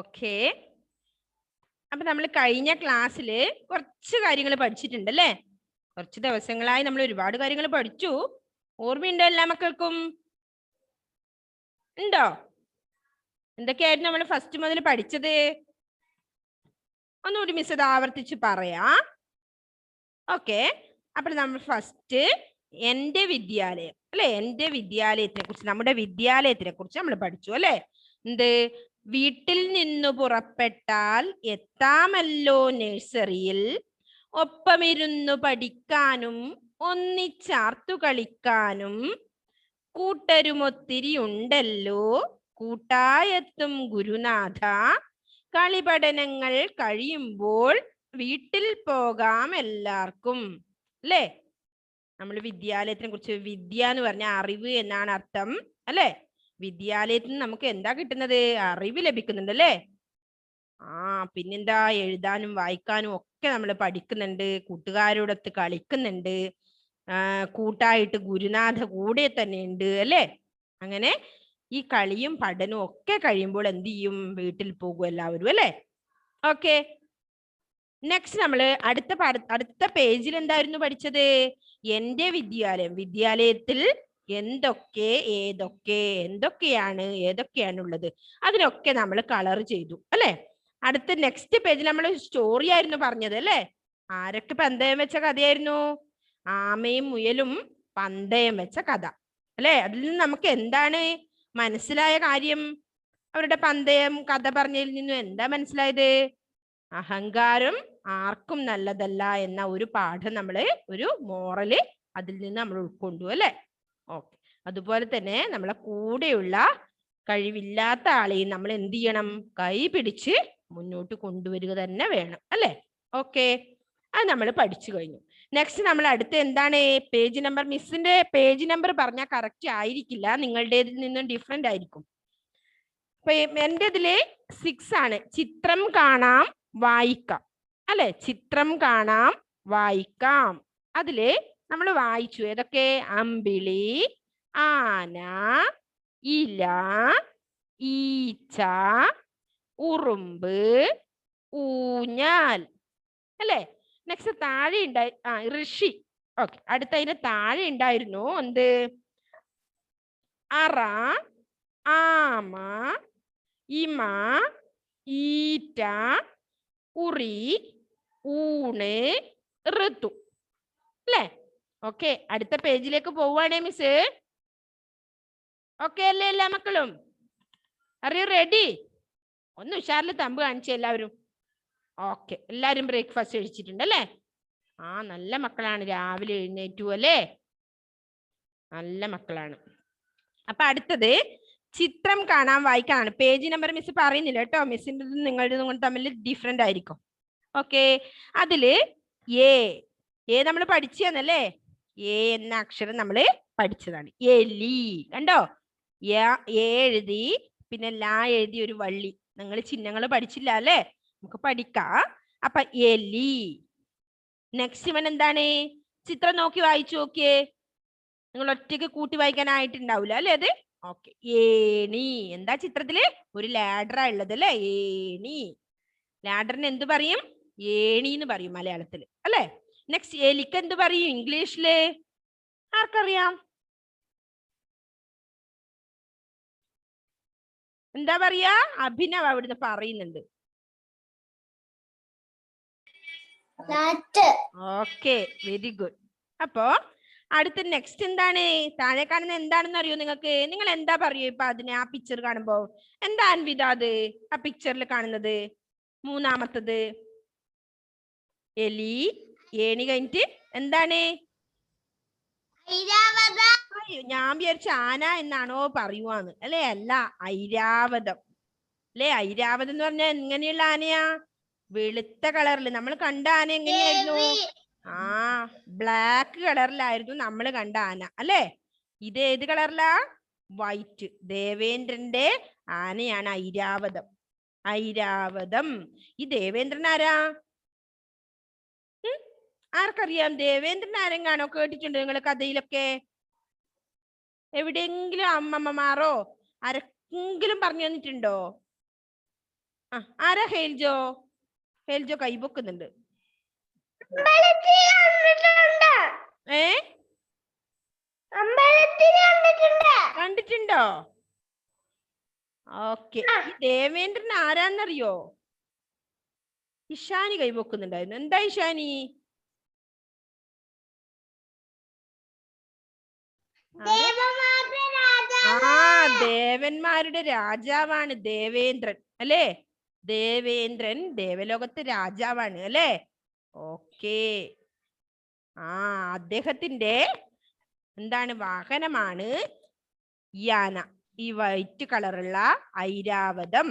Okay. അപ്പൊ നമ്മൾ കഴിഞ്ഞ ക്ലാസ്സിൽ കുറച്ച് കാര്യങ്ങൾ പഠിച്ചിട്ടുണ്ട് അല്ലേ? കുറച്ച് ദിവസങ്ങളായി നമ്മൾ ഒരുപാട് കാര്യങ്ങൾ പഠിച്ചു. ഓർമ്മയുണ്ടോ എല്ലാ മക്കൾക്കും? ഉണ്ടോ? എന്തൊക്കെയായിരുന്നു നമ്മൾ ഫസ്റ്റ് മുതൽ പഠിച്ചത്? ഒന്നുകൂടി മിസ് അത് ആവർത്തിച്ച് പറയാ. ഓക്കെ. അപ്പോൾ നമ്മൾ ഫസ്റ്റ് എൻ്റെ വിദ്യാലയം അല്ലെ, എൻ്റെ വിദ്യാലയത്തിനെ കുറിച്ച്, നമ്മുടെ വിദ്യാലയത്തിനെ കുറിച്ച് നമ്മൾ പഠിച്ചു അല്ലെ. എന്ത്? വീട്ടിൽ നിന്നു പുറപ്പെട്ടാൽ എത്താമല്ലോ നഴ്സറിയിൽ, ഒപ്പമിരുന്നു പഠിക്കാനും ഒന്നിച്ചാർത്തു കളിക്കാനും കൂട്ടരുമൊത്തിരി ഉണ്ടല്ലോ കൂട്ടായെത്തും ഗുരുനാഥ, കളിപഠനങ്ങൾ കഴിയുമ്പോൾ വീട്ടിൽ പോകാം എല്ലാവർക്കും. അല്ലേ? നമ്മൾ വിദ്യാലയത്തിനെ കുറിച്ച്, വിദ്യ എന്ന് പറഞ്ഞ അറിവ് എന്നാണ് അർത്ഥം അല്ലേ? വിദ്യാലയത്തിൽ നിന്ന് നമുക്ക് എന്താ കിട്ടുന്നത്? അറിവ് ലഭിക്കുന്നുണ്ട് അല്ലേ? പിന്നെന്താ, എഴുതാനും വായിക്കാനും ഒക്കെ നമ്മൾ പഠിക്കുന്നുണ്ട്, കൂട്ടുകാരോടൊത്ത് കളിക്കുന്നുണ്ട്, കൂട്ടായിട്ട് ഗുരുനാഥ കൂടെ തന്നെ ഉണ്ട് അല്ലേ? അങ്ങനെ ഈ കളിയും പഠനവും ഒക്കെ കഴിയുമ്പോൾ എന്ത് ചെയ്യും? വീട്ടിൽ പോകും എല്ലാവരും അല്ലേ? ഓക്കെ. നെക്സ്റ്റ് നമ്മൾ അടുത്ത പേജിൽ എന്തായിരുന്നു പഠിച്ചത്? എൻ്റെ വിദ്യാലയം, വിദ്യാലയത്തിൽ എന്തൊക്കെ എന്തൊക്കെയാണ് ഏതൊക്കെയാണുള്ളത് അതിനൊക്കെ നമ്മൾ കളർ ചെയ്തു അല്ലെ? അടുത്ത നെക്സ്റ്റ് പേജിൽ നമ്മൾ സ്റ്റോറി ആയിരുന്നു പറഞ്ഞത് അല്ലേ? ആരൊക്കെ പന്തയം വെച്ച കഥയായിരുന്നു? ആമയും മുയലും പന്തയം വെച്ച കഥ അല്ലെ? അതിൽ നിന്ന് നമുക്ക് എന്താണ് മനസ്സിലായ കാര്യം? അവരുടെ പന്തയം കഥ പറഞ്ഞതിൽ നിന്നും എന്താ മനസ്സിലായത്? അഹങ്കാരം ആർക്കും നല്ലതല്ല എന്ന ഒരു പാഠം നമ്മള്, ഒരു മോറല് അതിൽ നിന്ന് നമ്മൾ ഉൾക്കൊണ്ടു അല്ലെ? ഓക്കെ. അതുപോലെ തന്നെ നമ്മളെ കൂടെയുള്ള കഴിവില്ലാത്ത ആളെയും നമ്മൾ എന്ത് ചെയ്യണം? കൈ പിടിച്ച് മുന്നോട്ട് കൊണ്ടുവരിക തന്നെ വേണം അല്ലെ? ഓക്കെ. അത് നമ്മൾ പഠിച്ചു കഴിഞ്ഞു. നെക്സ്റ്റ് നമ്മൾ അടുത്ത് എന്താണ്? Page number. മിസ്സിന്റെ പേജ് നമ്പർ പറഞ്ഞാൽ കറക്റ്റ് ആയിരിക്കില്ല, നിങ്ങളുടേതിൽ നിന്നും ഡിഫറെന്റ് ആയിരിക്കും. അപ്പൊ എൻ്റെ ഇതില് 6 ആണ്. ചിത്രം കാണാം വായിക്കാം അല്ലെ? ചിത്രം കാണാം വായിക്കാം. അതില് നമ്മൾ വായിച്ചു ഏതൊക്കെ? അമ്പിളി, ആന, ഇല, ഈച്ച, ഉറുമ്പ്, ഊഞ്ഞാൽ അല്ലെ? നെക്സ്റ്റ് താഴെ ഉണ്ടായി ഋഷി. ഓക്കെ. അടുത്തതിന് താഴെ ഉണ്ടായിരുന്നു എന്ത്? അറ, ആമ, ഇമ, ഈറ്റ, ഉറി, ഊണ്, ഋതു അല്ലേ? ഓക്കെ. അടുത്ത പേജിലേക്ക് പോവാണേ മിസ്. ഓക്കെ അല്ലേ എല്ലാ മക്കളും? Are you ready? ഒന്ന് ഉഷാറിൽ തമ്പ് കാണിച്ചു എല്ലാവരും. ഓക്കെ. എല്ലാവരും ബ്രേക്ക്ഫാസ്റ്റ് കഴിച്ചിട്ടുണ്ട് അല്ലേ? നല്ല മക്കളാണ്, രാവിലെ എഴുന്നേറ്റു അല്ലേ? നല്ല മക്കളാണ്. അപ്പൊ അടുത്തത് ചിത്രം കാണാൻ വായിക്കാനാണ്. പേജ് നമ്പർ മിസ് പറയുന്നില്ല കേട്ടോ, മിസ്സിൻ്റെ നിങ്ങളുടേതും തമ്മിൽ ഡിഫറെന്റ് ആയിരിക്കും. ഓക്കെ. അതില് ഏ നമ്മൾ പഠിച്ചതല്ലേ? എ എന്ന അക്ഷരം നമ്മൾ പഠിച്ചതാണ്. എലി കണ്ടോ? എ എഴുതി, പിന്നെ ലാ എഴുതി ഒരു വള്ളി. നിങ്ങൾ ചിഹ്നങ്ങൾ പഠിച്ചില്ല അല്ലേ? നമുക്ക് പഠിക്കാം. അപ്പൊ എലി. നെക്സ്റ്റ് ഇവൻ എന്താണ്? ചിത്രം നോക്കി വായിച്ചു നോക്കിയേ. നിങ്ങൾ ഒറ്റയ്ക്ക് കൂട്ടി വായിക്കാനായിട്ടുണ്ടാവില്ല അല്ലേ അത്? ഓക്കെ. ഏണി. എന്താ ചിത്രത്തില്? ഒരു ലാഡറാ ഉള്ളത് അല്ലേ? ഏണി. ലാഡറിന് എന്ത് പറയും? ഏണി എന്ന് പറയും മലയാളത്തില് അല്ലെ? നെക്സ്റ്റ് എലിക്ക് എന്ത് പറയും ഇംഗ്ലീഷില്? ആർക്കറിയാം? എന്താ പറയാ? അഭിനവ് അവിടുന്ന് പറയുന്നുണ്ട്. Okay, very good. അപ്പോ അടുത്ത നെക്സ്റ്റ് എന്താണ്? താഴെ കാണുന്ന എന്താണെന്ന് അറിയോ നിങ്ങൾക്ക്? നിങ്ങൾ എന്താ പറയൂ ഇപ്പൊ അതിനെ? ആ പിക്ചർ കാണുമ്പോ എന്താ അൻവിത അത് ആ പിക്ചറിൽ കാണുന്നത്? മൂന്നാമത്തത് എലി, ഏണി കഴിഞ്ഞിട്ട് എന്താണ്? ഞാൻ വിചാരിച്ച ആന എന്നാണോ പറയുവാന്ന് അല്ലെ? അല്ല, ഐരാവതം അല്ലെ? ഐരാവതം എന്ന് പറഞ്ഞാൽ എങ്ങനെയുള്ള ആനയാ? വെളുത്ത കളറിൽ. നമ്മൾ കണ്ട ആന എങ്ങനെയായിരുന്നു? ബ്ലാക്ക് കളറിലായിരുന്നു നമ്മൾ കണ്ട ആന അല്ലെ? ഇത് ഏത് കളറിലാ? വൈറ്റ്. ദേവേന്ദ്രന്റെ ആനയാണ് ഐരാവതം. ഐരാവതം. ഈ ദേവേന്ദ്രൻ ആരാ? ആർക്കറിയാം? ദേവേന്ദ്രൻ ആരെങ്ങാണോ കേട്ടിട്ടുണ്ടോ നിങ്ങൾ കഥയിലൊക്കെ? എവിടെയെങ്കിലും അമ്മമ്മമാരോ ആരെങ്കിലും പറഞ്ഞു തന്നിട്ടുണ്ടോ? ആരാ ഹേൽജോ? ഹേൽജോ കൈപൊക്കുന്നുണ്ട്. കണ്ടിട്ടുണ്ടോ? ഓക്കെ. ഈ ദേവേന്ദ്രൻ ആരാന്നറിയോ? ഇഷാനി കൈപൊക്കുന്നുണ്ടായിരുന്നു. എന്താ ഇഷാനി? ദേവന്മാരുടെ രാജാവാണ് ദേവേന്ദ്രൻ അല്ലേ? ദേവേന്ദ്രൻ ദേവലോകത്തെ രാജാവാണ് അല്ലേ? ഓക്കേ. അദ്ദേഹത്തിന്റെ എന്താണ് വാഹനമാണ് യാന, ഈ വൈറ്റ് കളറുള്ള ഐരാവതം.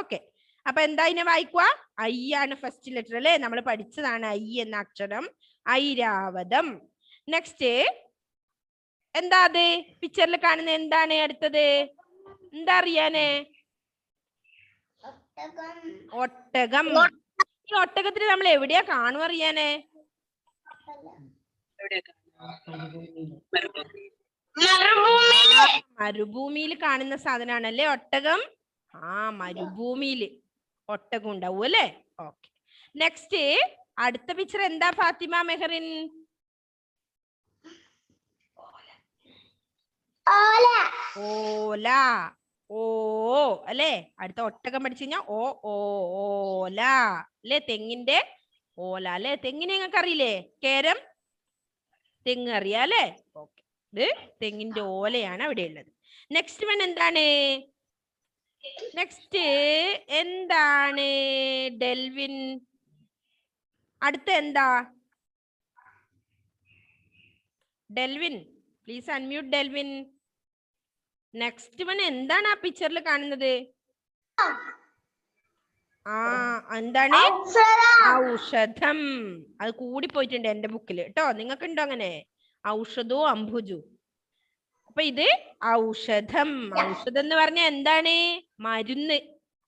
ഓക്കെ. അപ്പൊ എന്താ ഇതിനെ വായിക്കുക? ഐ ആണ് ഫസ്റ്റ് ലെറ്റർ അല്ലേ? നമ്മൾ പഠിച്ചതാണ് ഐ എന്ന അക്ഷരം. ഐരാവതം. നെക്സ്റ്റ് എന്താ അത് പിക്ചറിൽ കാണുന്ന? എന്താണ് അടുത്തത്? എന്താ അറിയാനേ? ഒട്ടകം. ഈ ഒട്ടകത്തിന് നമ്മൾ എവിടെയാ കാണുക അറിയാനേ? മരുഭൂമിയിൽ കാണുന്ന സാധനമാണല്ലേ ഒട്ടകം? മരുഭൂമിയിൽ ഒട്ടകം ഉണ്ടാവും അല്ലേ? ഓക്കെ. നെക്സ്റ്റ് അടുത്ത പിക്ചർ എന്താ ഫാത്തിമ മെഹറിൻ? ഓല. അല്ലേ? അടുത്ത ഒട്ടകം പഠിച്ചു കഴിഞ്ഞാ ഓല അല്ലേ? തെങ്ങിന്റെ ഓല അല്ലേ? തെങ്ങിനെ നിങ്ങൾക്ക് അറിയില്ലേ? കേരം, തെങ്ങ് അറിയാം അല്ലേ? ഓക്കെ. ഇത് തെങ്ങിന്റെ ഓലയാണ് അവിടെ ഉള്ളത്. നെക്സ്റ്റ് വൺ എന്താണ്? നെക്സ്റ്റ് എന്താണ് ഡെൽവിൻ? അടുത്ത എന്താ? Delvin please unmute Delvin. Next one എന്താണ് ആ പിക്ചറിൽ കാണുന്നത്? എന്താണ്? ഔഷധം. അത് കൂടി പോയിട്ടുണ്ട് എന്റെ ബുക്കിൽ കേട്ടോ. നിങ്ങൾക്ക് ഉണ്ടോ അങ്ങനെ? ഔഷധവും അംബുജു. അപ്പൊ ഇത് ഔഷധം. ഔഷധം എന്ന് പറഞ്ഞാൽ എന്താണ്? മരുന്ന്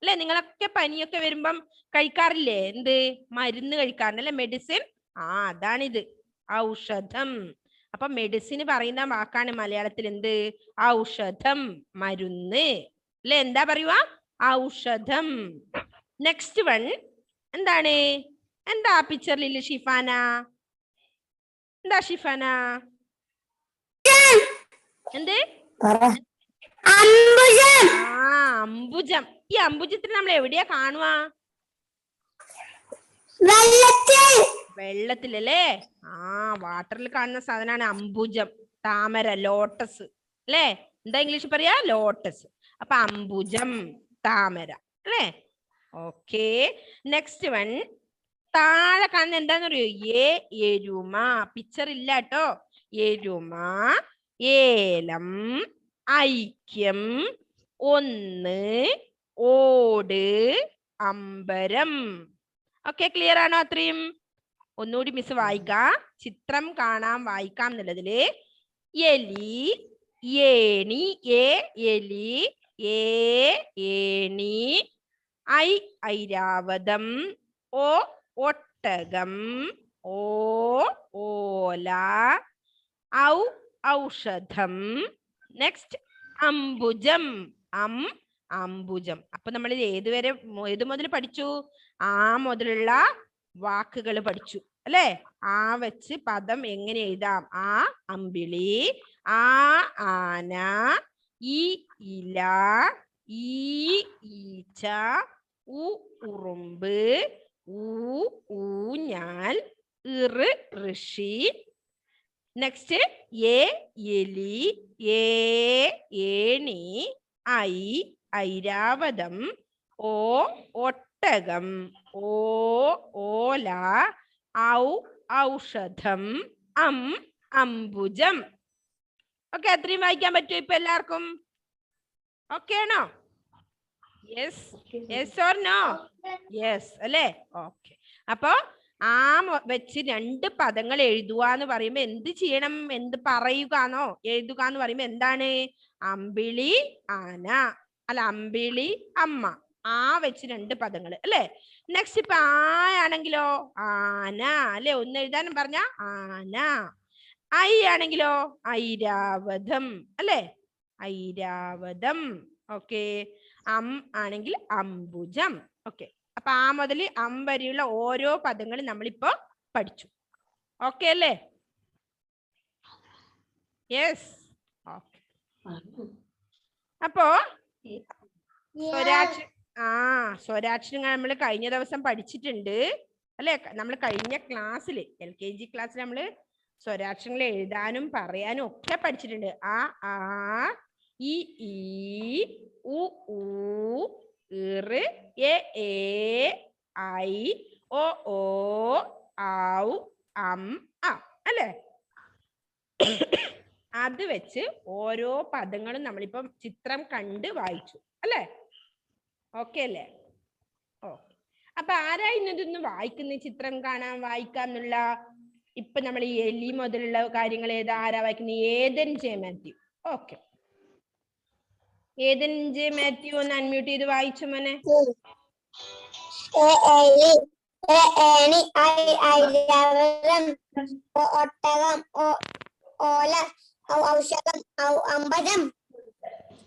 അല്ലെ? നിങ്ങളൊക്കെ പനിയൊക്കെ വരുമ്പം കഴിക്കാറില്ലേ? എന്ത് മരുന്ന് കഴിക്കാറുണ്ടല്ലേ? മെഡിസിൻ. അതാണിത് ഔഷധം. അപ്പൊ മെഡിസിന് പറയുന്ന വാക്കാണ് മലയാളത്തിൽ എന്ത്? ഔഷധം, മരുന്ന് അല്ലെ? എന്താ പറയുക? ഔഷധം. നെക്സ്റ്റ് വൺ എന്താണ്? എന്താ പിക്ചറിൽ ഷിഫാന? എന്താ ഷിഫാന? എന്ത്? അംബുജം. ഈ അംബുജത്തിന് നമ്മൾ എവിടെയാ കാണുക? വെള്ളത്തിലല്ലേ? വാട്ടറിൽ കാണുന്ന സാധനമാണ് അംബുജം. താമര, ലോട്ടസ് അല്ലേ? എന്താ ഇംഗ്ലീഷ് പറയാ? ലോട്ടസ്. അപ്പൊ അംബുജം, താമര അല്ലേ? ഓക്കെ. നെക്സ്റ്റ് വൺ താഴെ കാണുന്ന എന്താന്ന് പറയൂ? എരുമ. പിക്ചർ ഇല്ല കേട്ടോ. എരുമ, ഏലം, ഐക്യം, ഒന്ന്, ഓട്, അമ്പരം. ഓക്കെ, ക്ലിയർ ആണോ? അത്രയും ഒന്നുകൂടി മിസ് വായിക്കാം. ചിത്രം കാണാം, വായിക്കാം എന്നുള്ളതില് എലി, ഏണി, എലി, ഏണി, ഐരാവതം, ഒട്ടകം, ഓല, ഔഷധം. നെക്സ്റ്റ് അംബുജം. അംബുജം. അപ്പൊ നമ്മൾ ഏത് മുതൽ പഠിച്ചു? മുതലുള്ള വാക്കുകൾ പഠിച്ചു അല്ലേ? വെച്ച് പദം എങ്ങനെ എഴുതാം? അമ്പിളി, ആന, ഇല, ഈച്ച, ഉറുമ്പ്, ഊഞ്ഞാൽ, ഋഷി. നെക്സ്റ്റ് എലി, ഏണി, ഐരാവതം, ഒട്ടകം, ഓല, ഔഷധം, അംബുജം. ഓക്കെ, അത്രയും വായിക്കാൻ പറ്റുമോ ഇപ്പൊ എല്ലാവർക്കും? ഓക്കെ ആണോ? Yes or no? യെസ് അല്ലേ? ഓക്കെ. അപ്പൊ വെച്ച് രണ്ട് പദങ്ങൾ എഴുതുക എന്ന് പറയുമ്പോ എന്ത് ചെയ്യണം? എന്ത് പറയുകയാണോ? എഴുതുക എന്ന് പറയുമ്പോ എന്താണ്? അമ്പിളി ആന, അല്ല അമ്പിളി അമ്മ. വെച്ച് രണ്ട് പദങ്ങൾ അല്ലേ? നെക്സ്റ്റ് ഇപ്പൊ ആണെങ്കിലോ? ആന അല്ലെ? ഒന്ന് എഴുതാനും പറഞ്ഞ ആന. ആണെങ്കിലോ? ഐരാവതം അല്ലെ? ഐരാവതം. ഓക്കെ. ആണെങ്കിൽ അംബുജം. ഓക്കെ. അപ്പൊ ആ മുതൽ അം വരെയുള്ള ഓരോ പദങ്ങളും നമ്മളിപ്പോ പഠിച്ചു. ഓക്കെ അല്ലേ? യെസ്. ഓക്കെ. അപ്പോ സ്വരാക്ഷരങ്ങൾ നമ്മൾ കഴിഞ്ഞ ദിവസം പഠിച്ചിട്ടുണ്ട് അല്ലെ? നമ്മൾ കഴിഞ്ഞ ക്ലാസ്സിൽ LKG ക്ലാസ്സിൽ നമ്മൾ സ്വരാക്ഷരങ്ങൾ എഴുതാനും പറയാനും ഒക്കെ പഠിച്ചിട്ടുണ്ട്. ആ ഇ ഈ ഉ ഊ ഇറ് എ ഐ ഒ ഓ ഔ അം അ അല്ലേ? അത് വെച്ച് ഓരോ പദങ്ങളും നമ്മളിപ്പം ചിത്രം കണ്ട് വായിച്ചു അല്ലേ? ഓക്കെ അല്ലേ? ഓക്കെ. അപ്പൊ ആരാ ഇന്നതൊന്ന് വായിക്കുന്ന ചിത്രം കാണാൻ വായിക്കാന്നുള്ള? ഇപ്പൊ നമ്മൾ ഈ എലി മുതലുള്ള കാര്യങ്ങൾ ആരാ വായിക്കുന്നത്? Eden J Mathew. Okay. Eden J Mathew ഒന്ന് അൺമ്യൂട്ട് ചെയ്ത് വായിച്ചു മോനെ.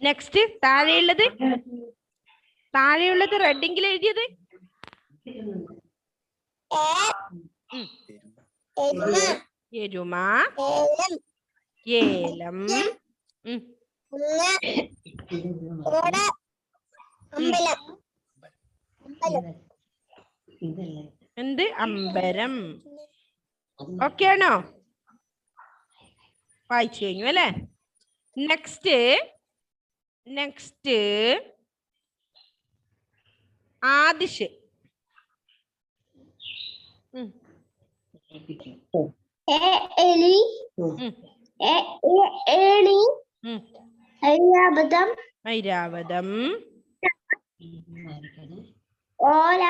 നെക്സ്റ്റ് താഴെയുള്ളത് റെഡിങ്കിൽ എഴുതിയത് എരുമ, ഏലം, എന്ത്? അമ്പരം. ഓക്കെ ആണോ? വായിച്ചു കഴിഞ്ഞു അല്ലേ? നെക്സ്റ്റ് ആദിഷ്. ഐരാവതം, ഓല,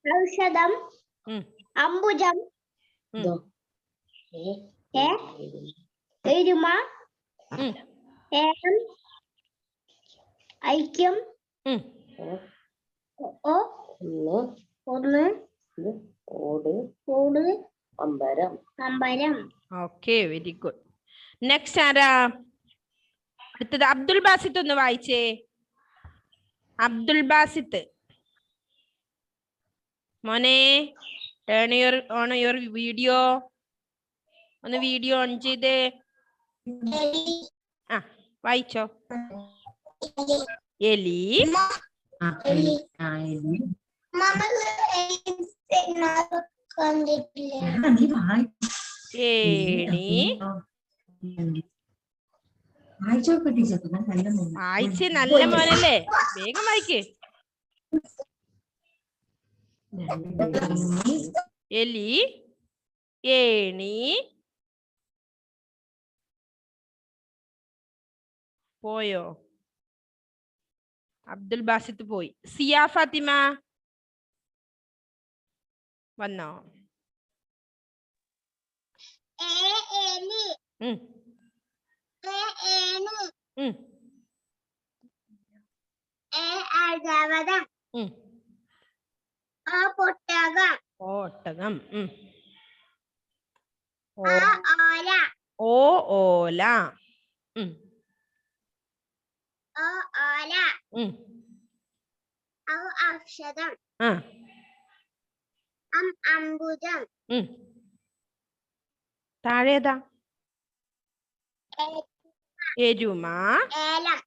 ഔഷധം, അംബുജം, എരുമ, ഏലം, ഐക്യം, ഒന്ന്, ഓട്, അമ്പരം. Okay, very good. നെക്സ്റ്റ് ആരാ? അടുത്തത് അബ്ദുൽ ബാസിത്ത് ഒന്ന് വായിച്ചേ. അബ്ദുൽ ബാസിത്ത് മോനെ, ടേൺ ഓൺ യുവർ വീഡിയോ. ഒന്ന് വീഡിയോ ഓൺ ചെയ്തേ. വായിച്ചോ. എലി, ഏണി. വായിച്ച് നല്ല മോനല്ലേ, വേഗം വായിക്കേ. എലി, ഏണി, പോയോ? അബ്ദുൽ ബാസിത്ത് പോയി. സിയ ഫാത്തിമ വന്നോ? ഓട്ടകം. ഓല. ഔഷധം, അംബുജം, താഴേതാ? എരുമ, ഏലം,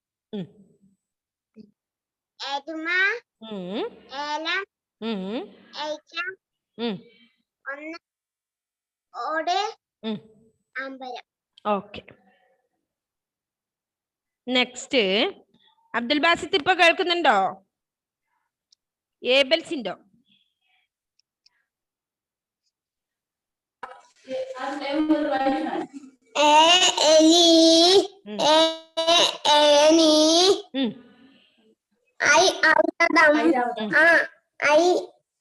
ഐക്യം, ഒന്ന്, ഓട്, അമ്പരം. ഓക്കെ. നെക്സ്റ്റ് അബ്ദുൽ ബാസിത്ത് ഇപ്പൊ കേൾക്കുന്നുണ്ടോ? ഏബൽസിൻഡോ?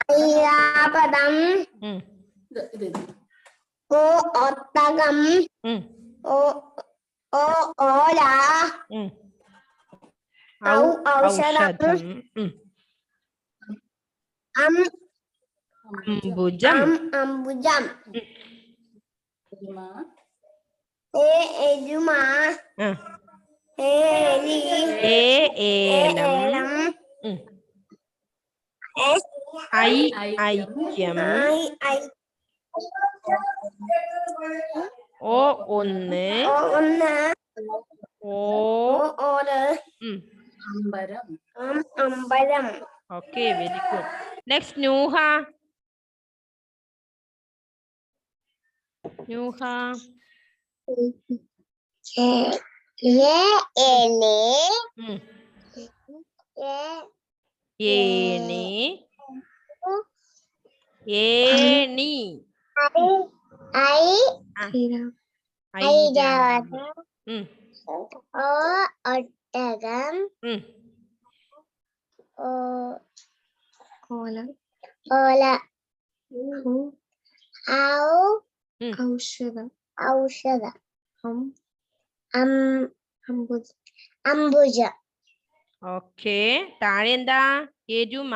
ഐരാപദം, ഒട്ടകം, ഓല, ഔഷധം, അംബുജം, എരുമ, ഏലം, ഐക്യം. ഐ ഓ ഒന്ന്. ഒന്ന്. ഓര്. അമ്പരം. അമ്പലം. Okay, very good. Next Nuh. Nuh. ഏണി. ഏണി. ഐരാവതം. ഒട്ടകം. ഓല. ഔഷധം. അംബുജ. ഓക്കെ, താഴെ എന്താ? എരുമ.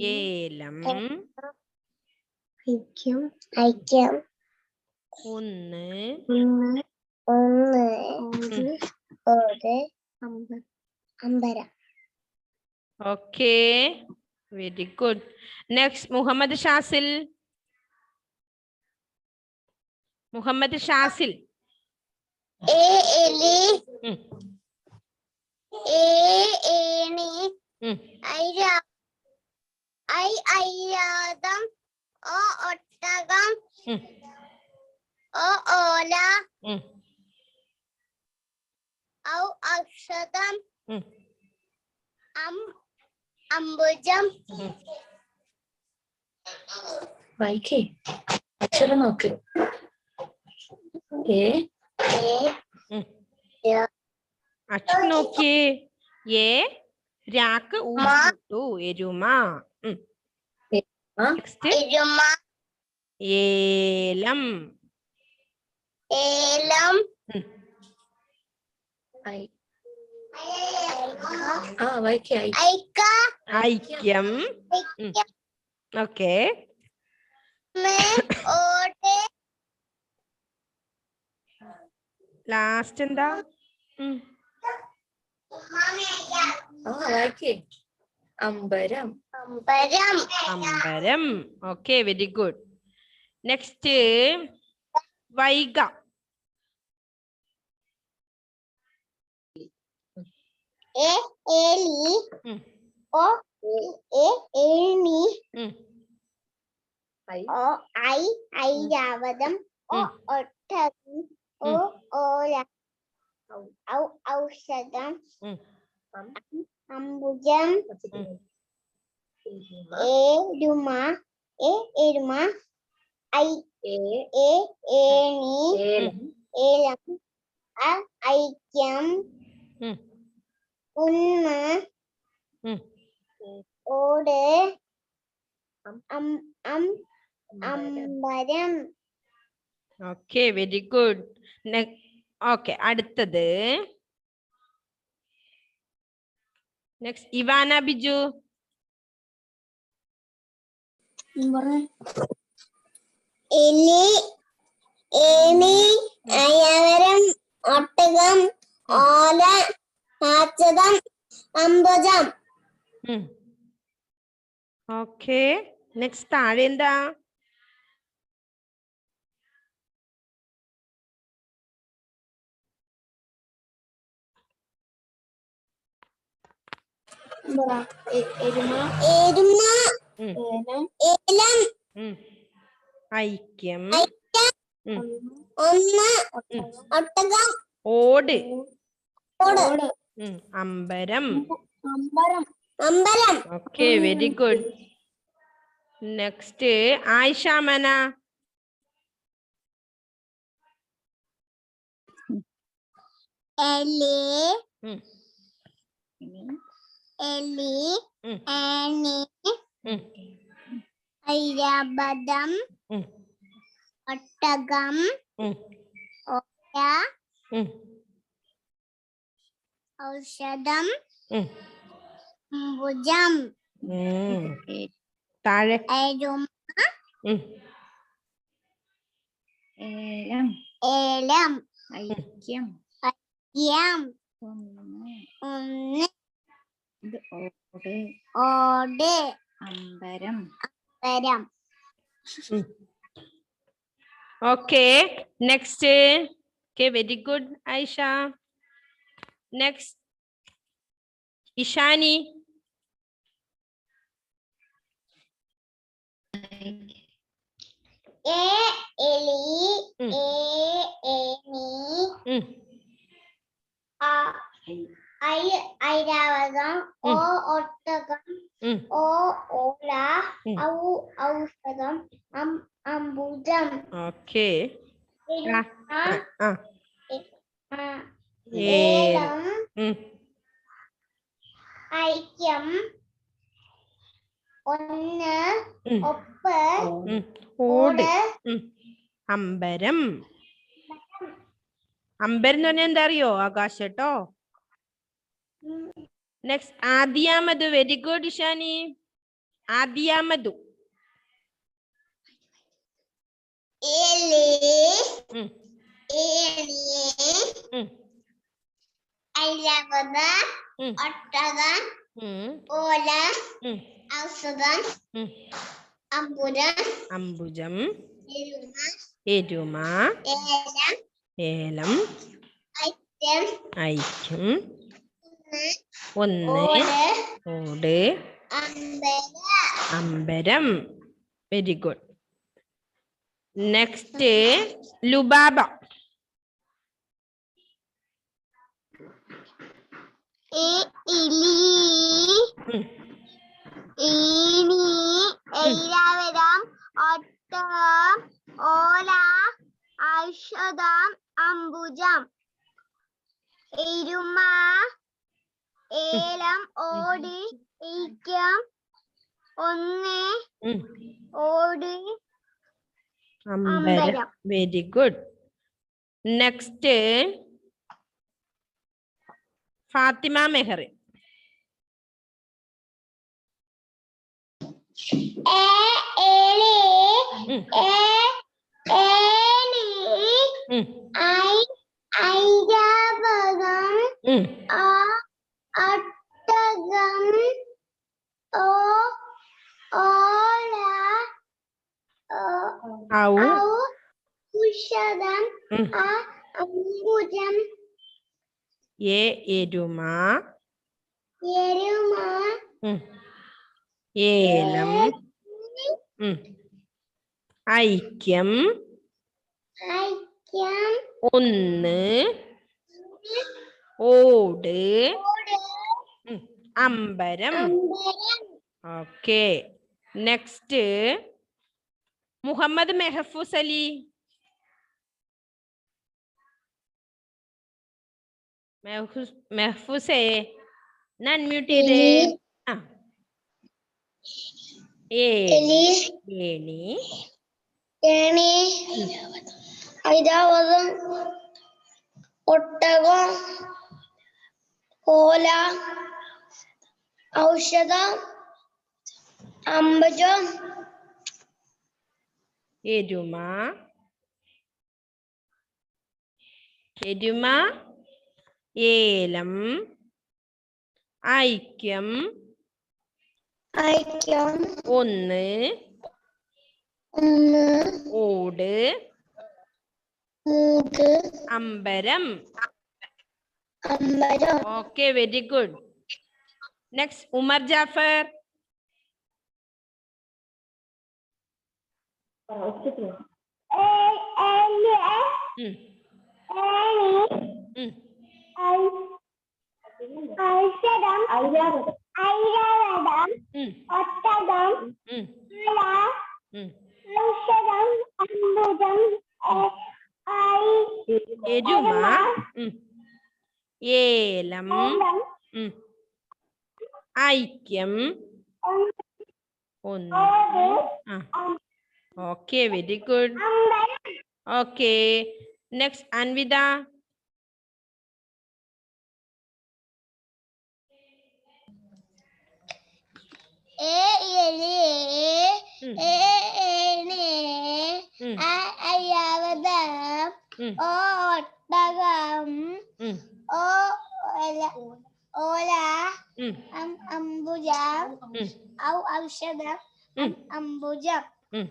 ഏലം. ഐക്യം. ഒന്ന്. ഓര്. അമ്പരം. Okay, very good. Next Muhammad Shazil. Muhammad Shazil. എലി. ഏണി. ഐരാവതം. ഒട്ടകം. ഓല. ഔഷധം. അംബുജം. വായിക്കേ, അക്ഷരം നോക്ക്. അക്ഷരം നോക്കിയേ. ഏ രാക്ക് ഊട്ടു. എരുമ. നെക്സ്റ്റ് ഏലം. വായിക്കേ. ഐക്യം. ഓക്കെ. ലാസ്റ്റ് എന്താ? വായിക്കേ. അമ്പരം. അമ്പരം. Okay, very good. Next Vaiga. ഏണി. ഐരാവതം. ഒട്ടകം. ഓല. ഔഷധം. അംബുജം. എരുമ. ഏണി. ഏലം. ഐക്യം. ഒന്ന്. ഓട്. അമ്പരം. Okay, very good. ഓക്കെ, അടുത്തത് നെക്സ്റ്റ് ഇവാന ബിജു. എലി. ഏണി. ഐരാവതം. ഒട്ടകം. ഓല. ഔഷധം. അംബുജം. ഓക്കെ, നെക്സ്റ്റ് താഴെ എന്താ? എരുമ. ഏലം. ഐക്യം. ഒന്ന്. ഒട്ടകം. ഓട്. അമ്പരം. അമ്പലം. Okay, very good. Next Ayishamana. എലി. ഏണി. ഐരാവതം. ഒട്ടകം. ഓല. ഔഷധം. അംബുജം. താഴെ എരുമ. ഏലം. ഐക്യം. ഒന്ന്. ഓട് അമ്പരം വരം Okay, next. Okay, very good, Aisha. Next, Ishani. A എലി ഉം. Any Mm. ഐ ഐരാവതം ഓ ഒട്ടകം Mm. ഓ ഓല ഉം. ഔ ഔഷധം അംബുജം Okay. Ah. Ah. ഏലം Mm. ഐക്യം ഒന്ന് Mm. ഒപ്പ് Mm. ഓട് Mm. അമ്പരം. അമ്പരം എന്ന് പറഞ്ഞാൽ എന്താ അറിയോ? ആകാശം കേട്ടോ. Next Adiyamadhu. Very good Ishani. Adiyamadhu. എലി ഉം. ഏനി ഉം. ഐരാവതം ഉം. ഒട്ടകം ഉം. ഓല ഉം. ഔഷധം ഉം. അംബുജം അംബുജം. എരുമ എരുമ. ഏലം ഏലം. ഐക്യം ഐക്യം. ഒന്ന്. ഓട് ഓട്. അമ്പരം. Very good. നെക്സ്റ്റ് ലുബാബ. ഇലി ഉം. ഈനി ഐരാവതം ഒട്ടകം ഓല ഔഷധം അംബുജം എരുമ ഏലം ഓട് ഐക്യം ഒന്ന് ഉം. ഓട് അമ്പരം. അമ്പരം. Very good. Next Fathima Mehar. ഏലി ഉം. ഏനി ഉം. ഐരാവതം ഉം. ഒട്ടകം ഓല ഔ. ഔഷധം ഉം. അംബുജം എരുമ. എരുമ ഉം. ഏലം. ഉം. ഐക്യം. ഐക്യം ഒന്ന്. ഓട്. ഉം. അമ്പരം. അമ്പരം ഓക്കെ. നെക്സ്റ്റ് മുഹമ്മദ് മെഹഫൂസ് അലി. മെഹഫൂസേ അൺമ്യൂട്ട് ചെയ്തേ. ആ. എലി ഏണി. ഏണി ഐരാവതം ഒട്ടകം ഓല ഔഷധം അംബുജം എരുമ. എരുമ. ഏലം. ഐക്യം. ഐക്യം ഒന്ന്. ഒന്ന് ഓട്. മൂട് അമ്പരം. അമ്പരം okay, very good. Next Umar Jafar. ഉം. ഉം. ഔഷധം ഐരാവതം ഉം. ഒട്ടകം ഉം. ഓല ഉം. ഔഷധം അംബുജം എരുമ. ഉം. ഏലം. ഉം. ഐക്യം. ഒന്ന്. ആ. Okay, very good. Okay, next Anvitha. എലി ഏണി ഐരാവതം ഉം. ഒട്ടകം ഉം. ഓല ഓല ഉം, അംബുജം ഉം, ഔഷധം ഉം, അംബുജം ഉം.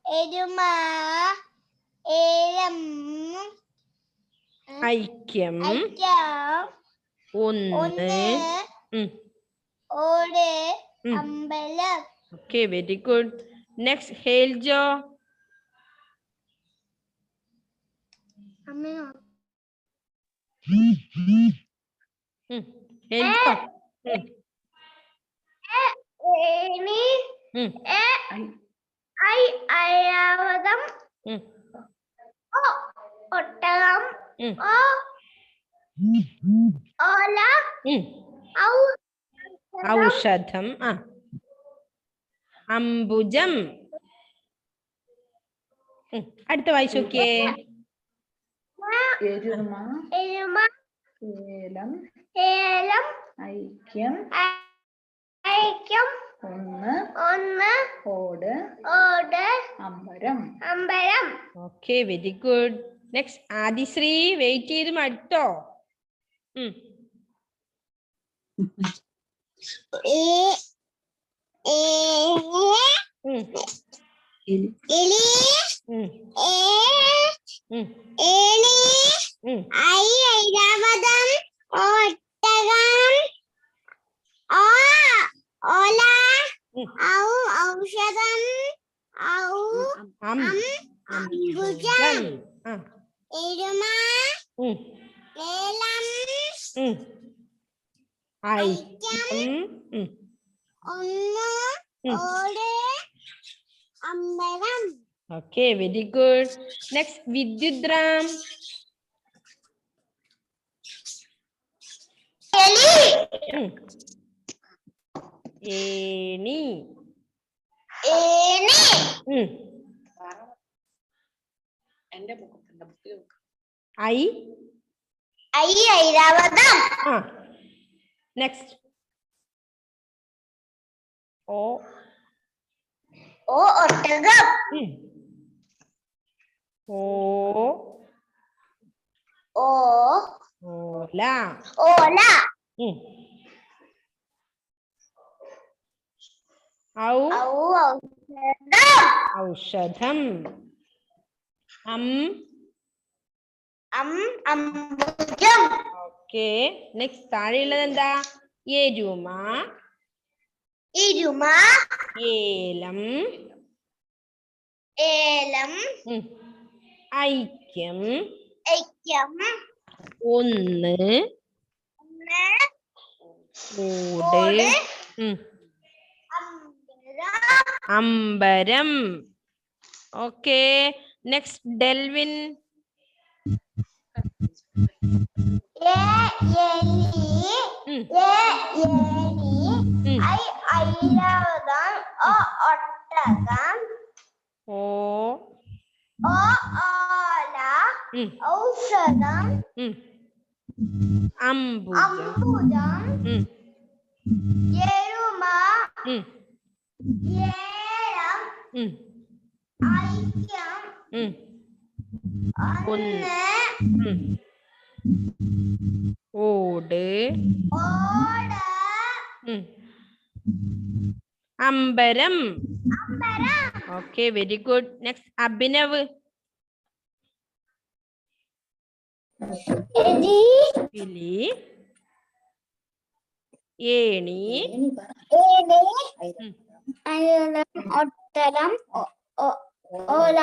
എരുമ ഏലം ഐക്യം ഐക്യം ഒന്ന് ഒന്ന് ഉം. ഓട് ഉം. അമ്പലം. Okay very good. നെക്സ്റ്റ് ഹേൽജോ. അമ്മയോ ഹേൽജോ. ഏണി ഉം, ഐരാവതം ഉം, ഒട്ടകം ഉം, ഓല ഉം. ഔഷധം അംബുജം. അടുത്ത വായിച്ചു നോക്കിയേ. എരുമ എരുമ ഏലം ഏലം ഐക്യം ഐക്യം ഒന്ന് ഒന്ന് ഓട് ഓട് അമ്പരം. അമ്പലം. Okay very good. Next Aadishree wait ചെയ്ത് മടുത്തോ? എലി ഐരാവതം ഒട്ടകം ഓല ഔഷധം അംബുജം എരുമ ഏലം ഐക്യം ഒന്ന് ഓട് അമ്പലം. Okay very good. നെക്സ്റ്റ് വിദ്യുദ്രാം. ഏണി ഏണി എന്റെ ബുക്കിൽ ഐരാവതം. നെക്സ്റ്റ് ഓ ഒട്ടകം ഓല ഓല ഔഷധം അംബുജം. ഓക്കെ നെക്സ്റ്റ് താഴെയുള്ളത് എന്താ? എരുമ എരുമ ഏലം ഏലം ഐക്യം ഐക്യം ഒന്ന് ഓട് അമ്പരം. Okay next Delvin. ഐരാവതം ഒട്ടകം ഓല ഔഷധം അംബുജം എരുമ ഏലം ഐക്യം ഒന്ന് ഓട് ഓട് അമ്പരം. Okay very good. Next Abhinav. എലി ഏണി ഒട്ടകം ഓല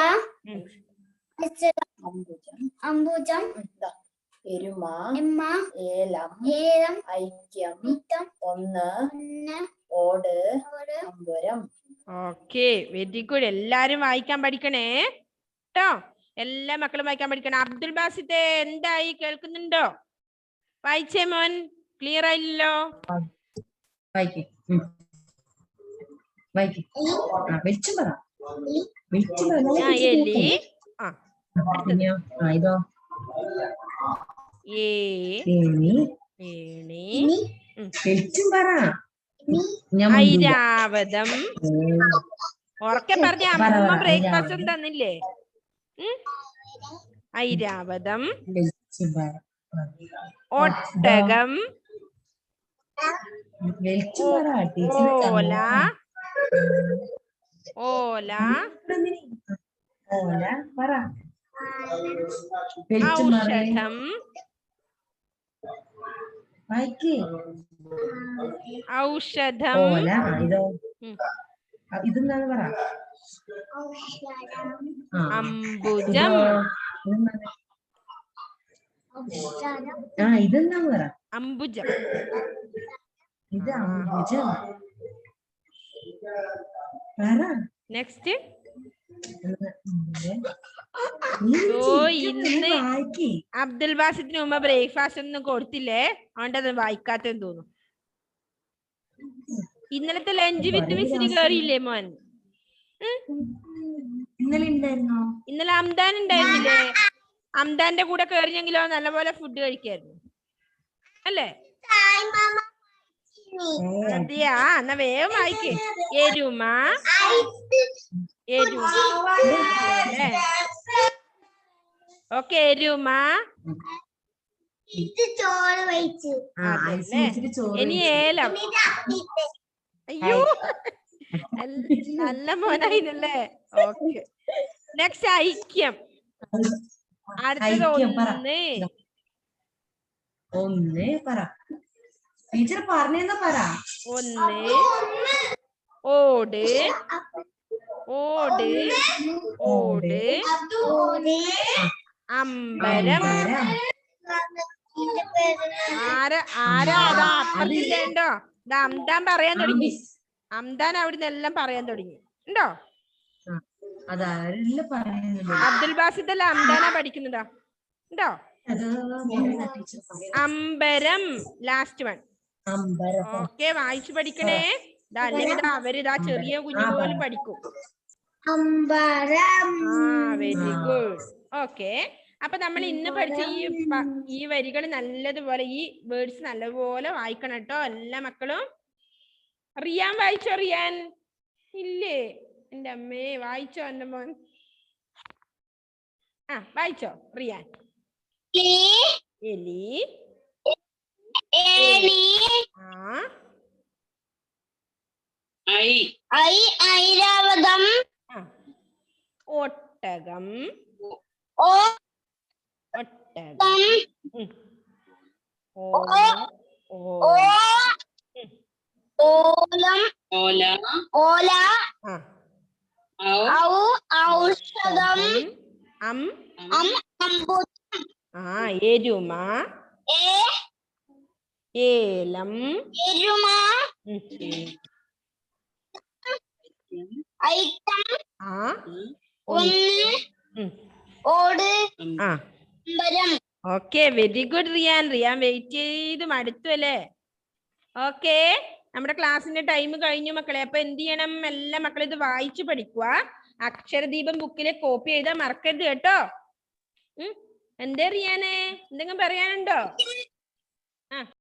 അംബുജം എരുമ എമ്മ ഏലം ഏലം ഐക്യം ഐക്യം ഒന്ന് ഒന്ന് ഓട് അമ്പരം. Okay very good. എല്ലാരും വായിക്കാൻ പഠിക്കണേ കേട്ടോ. എല്ലാ മക്കളും വായിക്കാൻ പഠിക്കണം. അബ്ദുൽ ബാസിത്തെ എന്തായി, കേൾക്കുന്നുണ്ടോ? വായിച്ചേ മോൻ. ക്ലിയർ ആയില്ലല്ലോ? എലി ഇതോ ഏണി ഐരാവതം. ഉറക്കെ പറഞ്ഞ അമ്മ ബ്രേക്ക്ഫാസ്റ്റ് തന്നില്ലേ? ഐരാവതം ഒട്ടകം, വെളിച്ചു പറ ടീച്ചർ ഓല, ഓല, ഓല പറ വെളിച്ചു ഔഷധം, വായിക്കേ ഔഷധം, ഓല ഇതോ ഉം. ഇതെന്താന്ന് പറ ആ അംബുജം, ഇതെന്താണ്? ആ ഇതെന്താന്ന് പറ അംബുജം, ഇത് അംബുജം പറ നെക്സ്റ്റ്. ഇന്ന് വായിക്കേ അബ്ദുൽ ബാസിത്തിന് മുമ്പ് ബ്രേക്ക്ഫാസ്റ്റ് ഒന്നും കൊടുത്തില്ലേ, അതുകൊണ്ടത് വായിക്കാത്തെന്ന് തോന്നുന്നു. ഇന്നലത്തെ ലഞ്ച് വിത്ത് മിസ്സിന് കേറിയില്ലേ മോൻ? ഇന്നലെ ഉണ്ടായിരുന്നോ? ഇന്നലെ അംദാൻ ഉണ്ടായിരുന്നില്ലേ? അംദാന്റെ കൂടെ കേറിയെങ്കിലോ നല്ലപോലെ ഫുഡ് കഴിക്കായിരുന്നു അല്ലേ? അതെയാ, എന്നാ വേഗം വായിക്കേ. എരുമ, എരുമ അല്ലേ? ഓക്കെ, എരുമ. ചോറ് വെച്ചു. അതല്ലേ. ഇനി ഏലം. അയ്യോ, നല്ല മോനായിരുന്നല്ലേ. ഓക്കെ, നെക്സ്റ്റ് ഐക്യം. അടുത്തത് ഒന്ന് പറ ടീച്ചർ പറഞ്ഞെന്നാ പറ. ഒന്ന്, ഓട്, ഓട്, ഓട്, അമ്പരം. ആരാ അതാ അപ്പുറത്തില്ലേണ്ടോ? ഇത് അംദാൻ പറയാൻ തുടങ്ങി. അംദാൻ അവിടുന്ന് എല്ലാം പറയാൻ തുടങ്ങി ഉണ്ടോ? അബ്ദുൽ ബാസിദ് അംദാനാ പഠിക്കുന്നതാ ഉണ്ടോ? അമ്പരം, ലാസ്റ്റ് വൺ. ഓക്കെ, വായിച്ചു പഠിക്കണേ. അല്ലെങ്കിൽ അവരിതാ ചെറിയ കുഞ്ഞു പോലും പഠിക്കും. Very good. ഓക്കെ, അപ്പൊ നമ്മൾ ഇന്ന് പഠിച്ച ഈ വരികൾ നല്ലതുപോലെ, ഈ വേർഡ്സ് നല്ലപോലെ വായിക്കണം കേട്ടോ എല്ലാ മക്കളും. റിയാൻ വായിച്ചോ? റിയാൻ ഇല്ലേ? എന്റെ അമ്മേ, വായിച്ചോ എന്റെ മോൻ? വായിച്ചോ റിയാൻ? എലി, ഐരാവതം, ഒട്ടകം, ഒട്ടകം, ഓലം, ഓല, ഔഷധം, എരുമ, ഏലം, എരുമ, ഐക്യം, ഒന്ന്, ഓട്, അമ്പരം. Okay, very good Riyan. Riyan wait ചെയ്ത് മടുത്തു അല്ലേ? ഓക്കെ, നമ്മുടെ ക്ലാസ്സിന്റെ ടൈം കഴിഞ്ഞു മക്കളെ. അപ്പൊ എന്ത് ചെയ്യണം? എല്ലാ മക്കളും ഇത് വായിച്ചു പഠിക്കുക. അക്ഷരദീപം ബുക്കിലെ കോപ്പി എഴുതാൻ മറക്കരുത് കേട്ടോ. എന്തേ റിയാനെ, എന്തെങ്കിലും പറയാനുണ്ടോ?